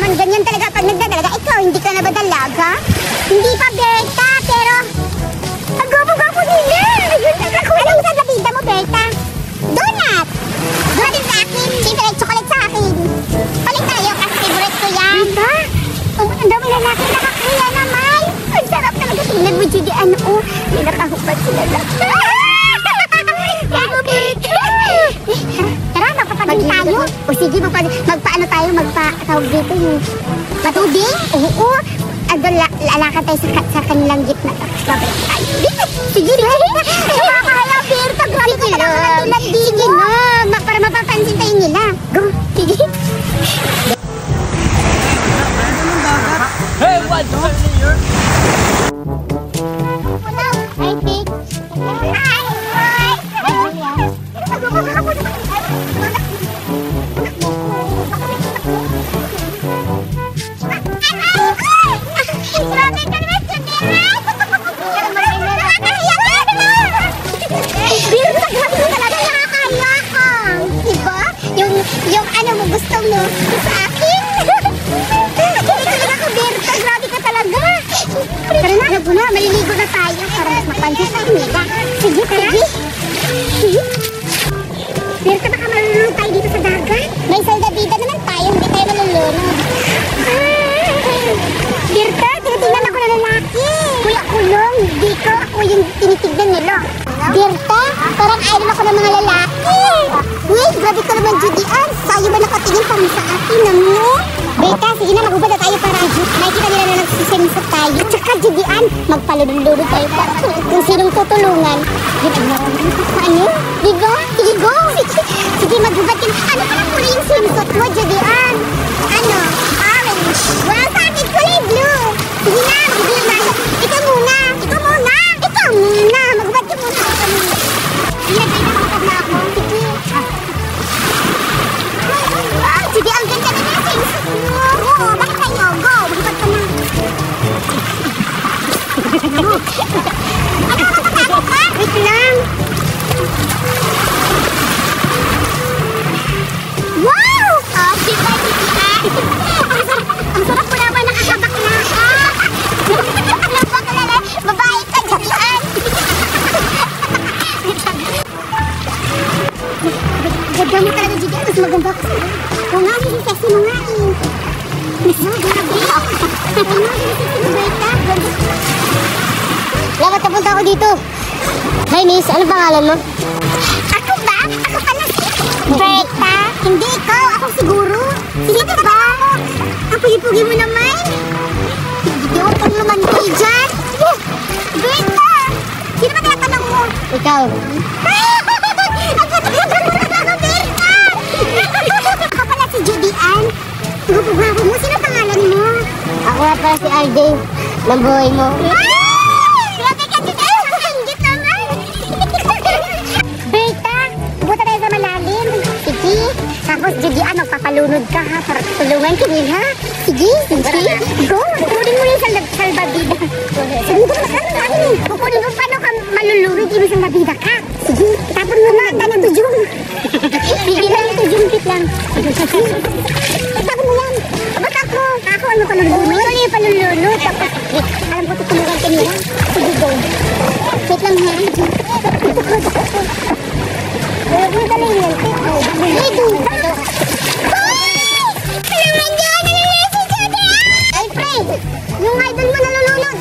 naman ganyan talaga pag nagdadalaga. Ikaw, hindi ka na ba dalaga? Hindi pa, Berta, pero... Ang gwapo-gwapo nila! Anong sasabihin mo, Berta? Donut! Donut sa akin! Siyempre, chocolate sa akin! Paling tayo kasi favorite ko yan! Berta? Ang dami lalaki nakakaya naman! Ang sarap talaga! Tingnan mo, Judy, ano oh! May nakahubad sila lang! Tara, magpapading tayo! O sige, magpaano tayo? Magpa-tawag dito yung... Matubing? Oo! Lalakad tayo sa kanilang gitna. Sige na! Nakakaya, Berta! Grabe ka pala katulad dito! Sige na! Para mapapansin tayo nila! Go! Sige! Hey, what's up here? I think... Yung ano mo gusto mo sa akin. Hindi talaga ako, Berta. Grabe ka talaga. Tara na, maliligo na tayo para mas mapansin sa kanila. Sige, tara. Sige. Berta, baka malulunod tayo dito sa dagat. May salda-bida naman tayo, hindi tayo malulunod. Berta, tinitignan ako na lalaki. Kuya Kulong, di ko ako yung tinitignan nila. Berta, parang idol ako ng mga lalaki. Uy, grabe ka naman, Judy Ann. Sa'yo ba nakatingin pa mo sa akin, ano? Berta, sige na, magubad na tayo para makikita nila na nagsisimsot tayo. At saka, Judy Ann, magpalululudo tayo para kung sinong tutulungan. Ano? Diba? Sige, go! Sige, magubad ka. Ano pa lang kulay yung simsot mo, Judy Ann? Ano? Orange. Wow, sa akin kulay blue. Sige na, magubad na. Ikaw muna. Ikaw muna. Ikaw muna. Magubad ka muna. Ilagay na magubad na ako. Sige. Wow, Judy, ang ganda na yung simsot mo. Oo, bakit tayo? Go, magubad ka na. Ano ka matakot ka? Wait lang. Wow! Oh, diba, Judy Ann? Ang sarap ko naman nakakabakla ka. Nabakalala, babae ka, Judy Ann. Ganda mo talaga, Judy Ann. Mas maganda ka sa'yo. Oo nga, hindi kasi mo nga eh. Mas grabe. Oo nga, hindi kasi mo, Berta. Lakat napunta ako dito. Hi, miss. Ano pangalan mo? Ako ba? Ako pala si Berta. Hindi ikaw. Ako siguro. Sige na ba? Ang pugi-pugi mo naman. Idiot ka naman ko dyan. Berta! Sino ba tinatanong mo? Ikaw. Ang ganda-ganda mo na ako, Berta! Ako pala si Judy Ann. Gupo-gupo mo. Sino pangalan mo? Ako nga pala si RJ. Ng buhay mo. Grabe ka, Judy Ann. Ang naman. Berta, pupunta tayo sa malalim. Sige. Tapos, Judy Ann, magpapalunod ka ha para tulungan kami ha. Sige, sige. Go. Kukunin mo yung salbabida. Sige, ko naman. Kukunin mo paano ka malulunod yung salbabida ka. Sige, tapon mo na. Ganyan to, Jung. Sige lang ito, Jung. Kit lang. Tapon mo yan. Ba't ako? Ako, ano ka nalulunod? Ikaw yung palulunod. Tapos, alam ko tutulungan kami ha. Sige, go. Kit lang ha. Huwag mo dali yan. Ready. Hoy! Tulungan niyo! Nalilisi si Judy Ann! Ay, Fred! Yung idol mo nalulunod!